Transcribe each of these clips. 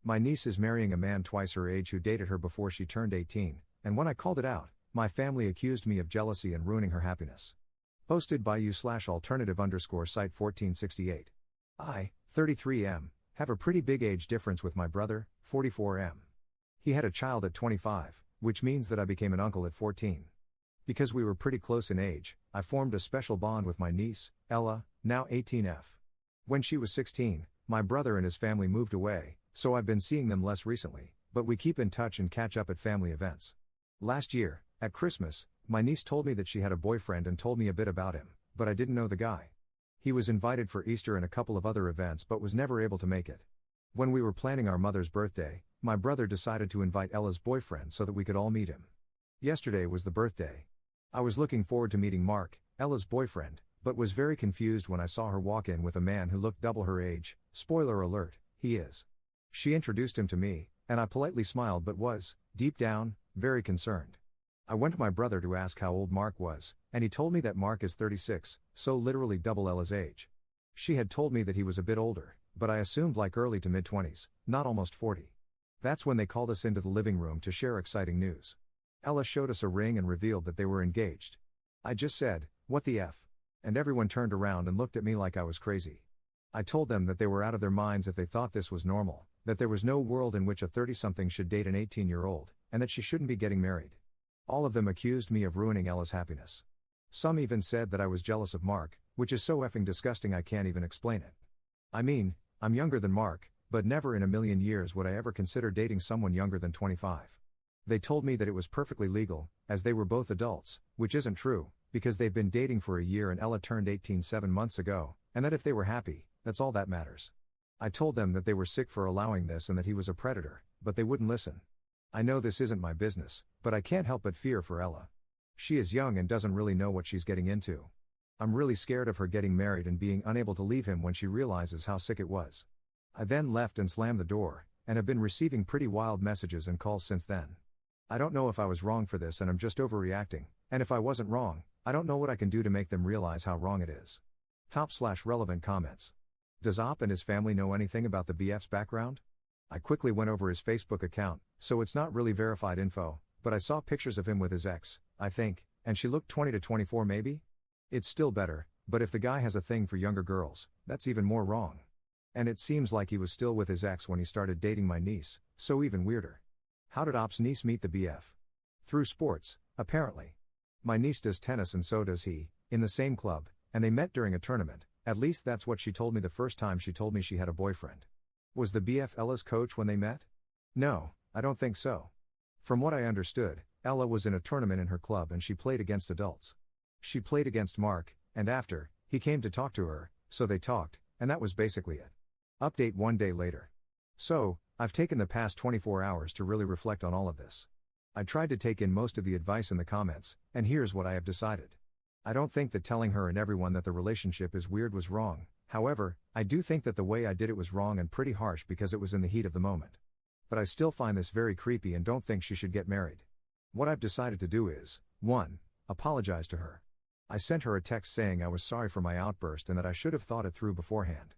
My niece is marrying a man twice her age who dated her before she turned 18, and when I called it out, my family accused me of jealousy and ruining her happiness. Posted by you/alternative_site 1468. I, 33M, have a pretty big age difference with my brother, 44M. He had a child at 25, which means that I became an uncle at 14. Because we were pretty close in age, I formed a special bond with my niece, Ella, now 18F. When she was 16, my brother and his family moved away, so I've been seeing them less recently, but we keep in touch and catch up at family events. Last year, at Christmas, my niece told me that she had a boyfriend and told me a bit about him, but I didn't know the guy. He was invited for Easter and a couple of other events but was never able to make it. When we were planning our mother's birthday, my brother decided to invite Ella's boyfriend so that we could all meet him. Yesterday was the birthday. I was looking forward to meeting Mark, Ella's boyfriend, but was very confused when I saw her walk in with a man who looked double her age. Spoiler alert, he is. She introduced him to me, and I politely smiled but was, deep down, very concerned. I went to my brother to ask how old Mark was, and he told me that Mark is 36, so literally double Ella's age. She had told me that he was a bit older, but I assumed like early to mid-20s, not almost 40. That's when they called us into the living room to share exciting news. Ella showed us a ring and revealed that they were engaged. I just said, "What the F?" And everyone turned around and looked at me like I was crazy. I told them that they were out of their minds if they thought this was normal, that there was no world in which a 30-something should date an 18-year-old, and that she shouldn't be getting married. All of them accused me of ruining Ella's happiness. Some even said that I was jealous of Mark, which is so effing disgusting I can't even explain it. I mean, I'm younger than Mark, but never in a million years would I ever consider dating someone younger than 25. They told me that it was perfectly legal, as they were both adults, which isn't true, because they've been dating for a year and Ella turned 18 7 months ago, and that if they were happy, that's all that matters. I told them that they were sick for allowing this and that he was a predator, but they wouldn't listen. I know this isn't my business, but I can't help but fear for Ella. She is young and doesn't really know what she's getting into. I'm really scared of her getting married and being unable to leave him when she realizes how sick it was. I then left and slammed the door, and have been receiving pretty wild messages and calls since then. I don't know if I was wrong for this and I'm just overreacting, and if I wasn't wrong, I don't know what I can do to make them realize how wrong it is. Top/relevant comments. Does Op and his family know anything about the BF's background? I quickly went over his Facebook account, so it's not really verified info, but I saw pictures of him with his ex, I think, and she looked 20 to 24 maybe? It's still better, but if the guy has a thing for younger girls, that's even more wrong. And it seems like he was still with his ex when he started dating my niece, so even weirder. How did Op's niece meet the BF? Through sports, apparently. My niece does tennis and so does he, in the same club, and they met during a tournament, at least that's what she told me the first time she told me she had a boyfriend. Was the BF Ella's coach when they met? No, I don't think so. From what I understood, Ella was in a tournament in her club and she played against adults. She played against Mark, and after, he came to talk to her, so they talked, and that was basically it. Update 1 day later. So, I've taken the past 24 hours to really reflect on all of this. I tried to take in most of the advice in the comments, and here's what I have decided. I don't think that telling her and everyone that the relationship is weird was wrong. However, I do think that the way I did it was wrong and pretty harsh because it was in the heat of the moment. But I still find this very creepy and don't think she should get married. What I've decided to do is, 1. Apologize to her. I sent her a text saying I was sorry for my outburst and that I should have thought it through beforehand.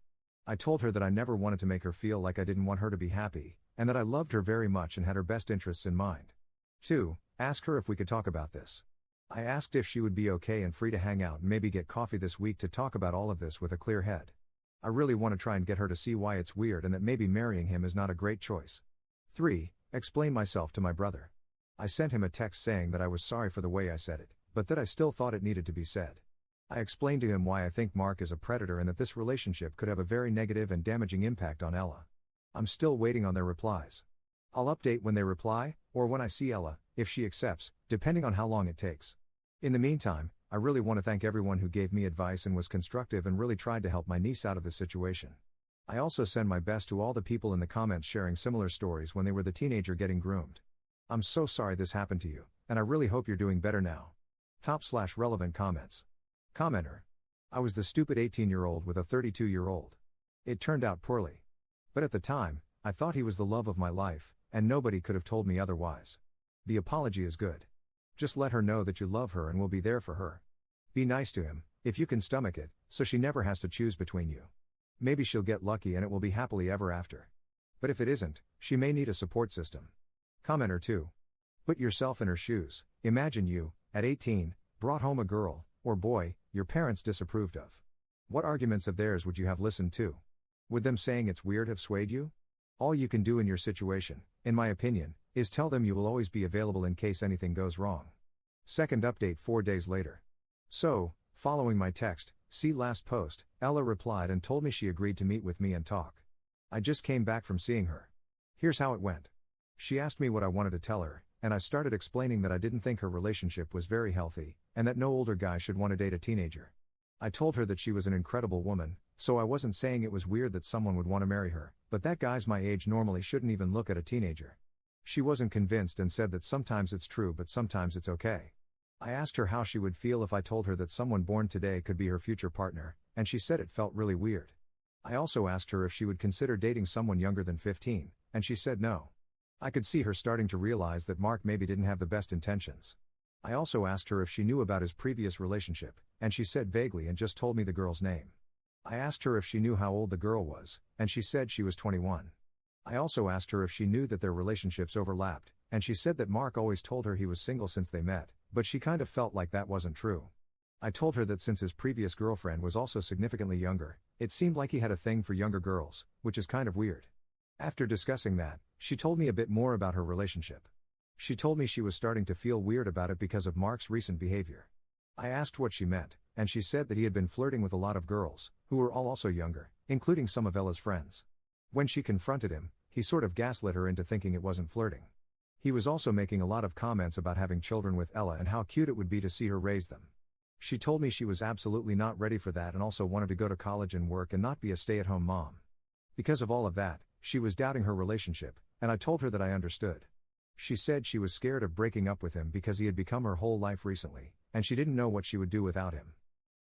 I told her that I never wanted to make her feel like I didn't want her to be happy, and that I loved her very much and had her best interests in mind. 2. Ask her if we could talk about this. I asked if she would be okay and free to hang out and maybe get coffee this week to talk about all of this with a clear head. I really want to try and get her to see why it's weird and that maybe marrying him is not a great choice. 3. Explain myself to my brother. I sent him a text saying that I was sorry for the way I said it, but that I still thought it needed to be said. I explained to him why I think Mark is a predator and that this relationship could have a very negative and damaging impact on Ella. I'm still waiting on their replies. I'll update when they reply, or when I see Ella, if she accepts, depending on how long it takes. In the meantime, I really want to thank everyone who gave me advice and was constructive and really tried to help my niece out of this situation. I also send my best to all the people in the comments sharing similar stories when they were the teenager getting groomed. I'm so sorry this happened to you, and I really hope you're doing better now. Top/relevant comments. Commenter. I was the stupid 18-year-old with a 32-year-old. It turned out poorly. But at the time, I thought he was the love of my life, and nobody could have told me otherwise. The apology is good. Just let her know that you love her and will be there for her. Be nice to him, if you can stomach it, so she never has to choose between you. Maybe she'll get lucky and it will be happily ever after. But if it isn't, she may need a support system. Commenter 2. Put yourself in her shoes. Imagine you, at 18, brought home a girl, or boy, your parents disapproved of. What arguments of theirs would you have listened to? Would them saying it's weird have swayed you? All you can do in your situation, in my opinion, is tell them you will always be available in case anything goes wrong. Second update 4 days later. So, following my text, see last post, Ella replied and told me she agreed to meet with me and talk. I just came back from seeing her. Here's how it went. She asked me what I wanted to tell her, and I started explaining that I didn't think her relationship was very healthy, and that no older guy should want to date a teenager. I told her that she was an incredible woman, so I wasn't saying it was weird that someone would want to marry her, but that guys my age normally shouldn't even look at a teenager. She wasn't convinced and said that sometimes it's true but sometimes it's okay. I asked her how she would feel if I told her that someone born today could be her future partner, and she said it felt really weird. I also asked her if she would consider dating someone younger than 15, and she said no. I could see her starting to realize that Mark maybe didn't have the best intentions. I also asked her if she knew about his previous relationship, and she said vaguely and just told me the girl's name. I asked her if she knew how old the girl was, and she said she was 21. I also asked her if she knew that their relationships overlapped, and she said that Mark always told her he was single since they met, but she kind of felt like that wasn't true. I told her that since his previous girlfriend was also significantly younger, it seemed like he had a thing for younger girls, which is kind of weird. After discussing that, she told me a bit more about her relationship. She told me she was starting to feel weird about it because of Mark's recent behavior. I asked what she meant, and she said that he had been flirting with a lot of girls, who were all also younger, including some of Ella's friends. When she confronted him, he sort of gaslit her into thinking it wasn't flirting. He was also making a lot of comments about having children with Ella and how cute it would be to see her raise them. She told me she was absolutely not ready for that and also wanted to go to college and work and not be a stay-at-home mom. Because of all of that, she was doubting her relationship, and I told her that I understood. She said she was scared of breaking up with him because he had become her whole life recently, and she didn't know what she would do without him.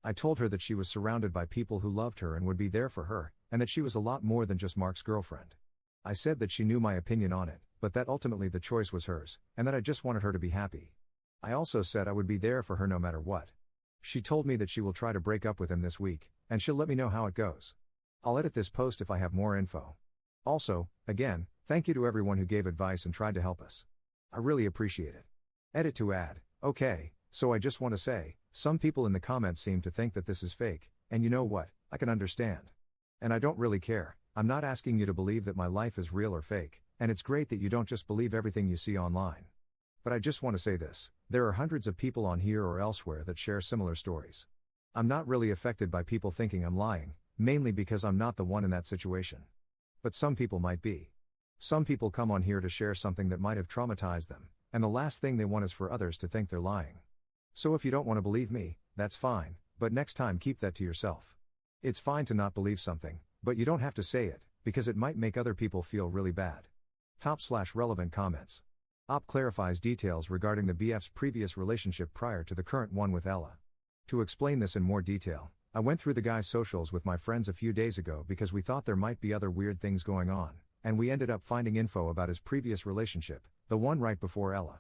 I told her that she was surrounded by people who loved her and would be there for her, and that she was a lot more than just Mark's girlfriend. I said that she knew my opinion on it, but that ultimately the choice was hers, and that I just wanted her to be happy. I also said I would be there for her no matter what. She told me that she will try to break up with him this week, and she'll let me know how it goes. I'll edit this post if I have more info. Also, again, thank you to everyone who gave advice and tried to help us. I really appreciate it. Edit to add, okay, so I just want to say, some people in the comments seem to think that this is fake, and you know what, I can understand. And I don't really care. I'm not asking you to believe that my life is real or fake, and it's great that you don't just believe everything you see online. But I just want to say this, there are hundreds of people on here or elsewhere that share similar stories. I'm not really affected by people thinking I'm lying, mainly because I'm not the one in that situation. But some people might be. Some people come on here to share something that might have traumatized them, and the last thing they want is for others to think they're lying. So if you don't want to believe me, that's fine, but next time keep that to yourself. It's fine to not believe something, but you don't have to say it, because it might make other people feel really bad. Top/relevant comments. Op clarifies details regarding the BF's previous relationship prior to the current one with Ella. To explain this in more detail, I went through the guy's socials with my friends a few days ago because we thought there might be other weird things going on, and we ended up finding info about his previous relationship, the one right before Ella.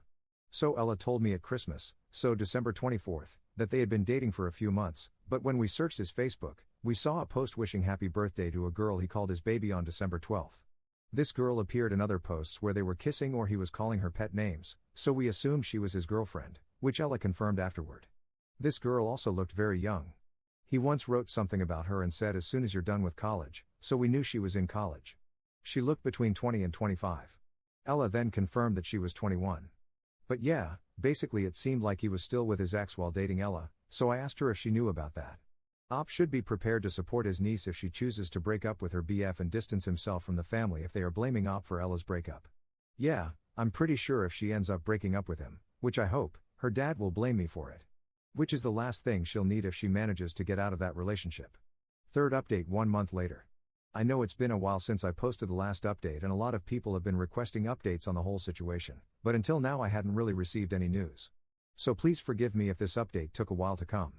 So Ella told me at Christmas, so December 24th, that they had been dating for a few months, but when we searched his Facebook, we saw a post wishing happy birthday to a girl he called his baby on December 12th. This girl appeared in other posts where they were kissing or he was calling her pet names, so we assumed she was his girlfriend, which Ella confirmed afterward. This girl also looked very young. He once wrote something about her and said as soon as you're done with college, so we knew she was in college. She looked between 20 and 25. Ella then confirmed that she was 21. But yeah, basically it seemed like he was still with his ex while dating Ella, so I asked her if she knew about that. Op should be prepared to support his niece if she chooses to break up with her BF and distance himself from the family if they are blaming Op for Ella's breakup. Yeah, I'm pretty sure if she ends up breaking up with him, which I hope, her dad will blame me for it. Which is the last thing she'll need if she manages to get out of that relationship. Third update 1 month later. I know it's been a while since I posted the last update and a lot of people have been requesting updates on the whole situation, but until now I hadn't really received any news. So please forgive me if this update took a while to come.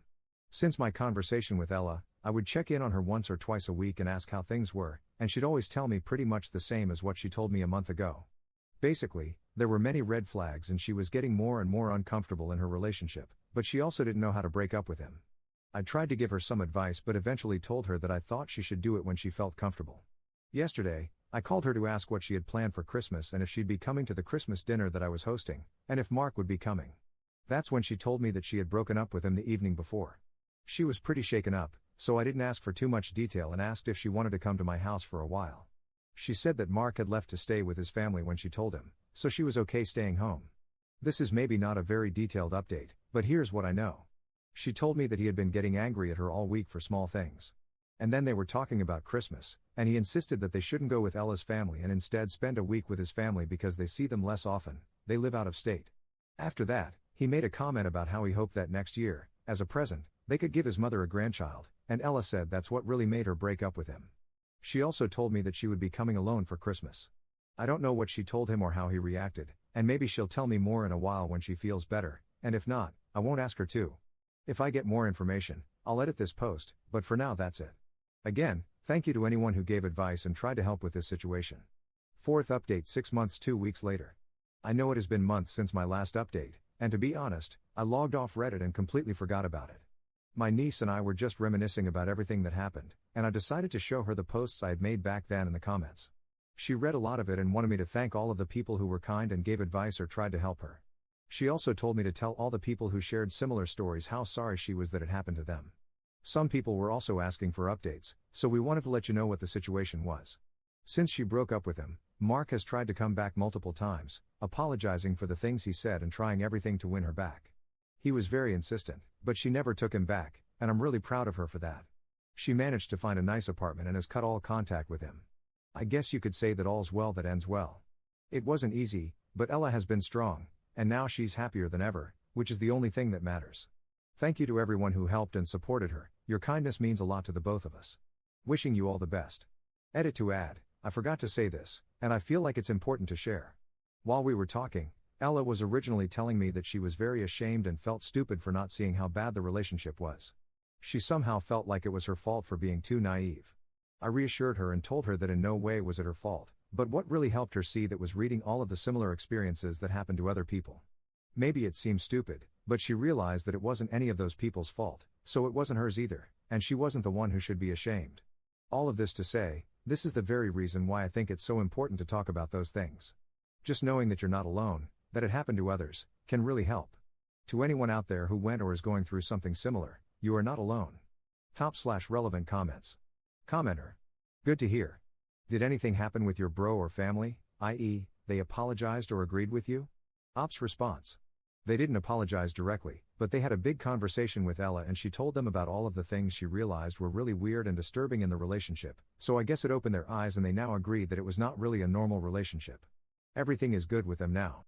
Since my conversation with Ella, I would check in on her once or twice a week and ask how things were, and she'd always tell me pretty much the same as what she told me a month ago. Basically, there were many red flags and she was getting more and more uncomfortable in her relationship, but she also didn't know how to break up with him. I tried to give her some advice but eventually told her that I thought she should do it when she felt comfortable. Yesterday, I called her to ask what she had planned for Christmas and if she'd be coming to the Christmas dinner that I was hosting, and if Mark would be coming. That's when she told me that she had broken up with him the evening before. She was pretty shaken up, so I didn't ask for too much detail and asked if she wanted to come to my house for a while. She said that Mark had left to stay with his family when she told him, so she was okay staying home. This is maybe not a very detailed update, but here's what I know. She told me that he had been getting angry at her all week for small things. And then they were talking about Christmas, and he insisted that they shouldn't go with Ella's family and instead spend a week with his family because they see them less often, they live out of state. After that, he made a comment about how he hoped that next year, as a present, they could give his mother a grandchild, and Ella said that's what really made her break up with him. She also told me that she would be coming alone for Christmas. I don't know what she told him or how he reacted, and maybe she'll tell me more in a while when she feels better, and if not, I won't ask her to. If I get more information, I'll edit this post, but for now that's it. Again, thank you to anyone who gave advice and tried to help with this situation. Fourth update 6 months 2 weeks later. I know it has been months since my last update, and to be honest, I logged off Reddit and completely forgot about it. My niece and I were just reminiscing about everything that happened, and I decided to show her the posts I had made back then in the comments. She read a lot of it and wanted me to thank all of the people who were kind and gave advice or tried to help her. She also told me to tell all the people who shared similar stories how sorry she was that it happened to them. Some people were also asking for updates, so we wanted to let you know what the situation was. Since she broke up with him, Mark has tried to come back multiple times, apologizing for the things he said and trying everything to win her back. He was very insistent, but she never took him back, and I'm really proud of her for that. She managed to find a nice apartment and has cut all contact with him. I guess you could say that all's well that ends well. It wasn't easy, but Ella has been strong, and now she's happier than ever, which is the only thing that matters. Thank you to everyone who helped and supported her, your kindness means a lot to the both of us. Wishing you all the best. Edit to add, I forgot to say this, and I feel like it's important to share. While we were talking, Ella was originally telling me that she was very ashamed and felt stupid for not seeing how bad the relationship was. She somehow felt like it was her fault for being too naive. I reassured her and told her that in no way was it her fault, but what really helped her see that was reading all of the similar experiences that happened to other people. Maybe it seemed stupid, but she realized that it wasn't any of those people's fault, so it wasn't hers either, and she wasn't the one who should be ashamed. All of this to say, this is the very reason why I think it's so important to talk about those things. Just knowing that you're not alone, that it happened to others, can really help. To anyone out there who went or is going through something similar, you are not alone. Top/relevant comments. Commenter. Good to hear. Did anything happen with your bro or family, i.e., they apologized or agreed with you? Ops response. They didn't apologize directly, but they had a big conversation with Ella and she told them about all of the things she realized were really weird and disturbing in the relationship, so I guess it opened their eyes and they now agree that it was not really a normal relationship. Everything is good with them now.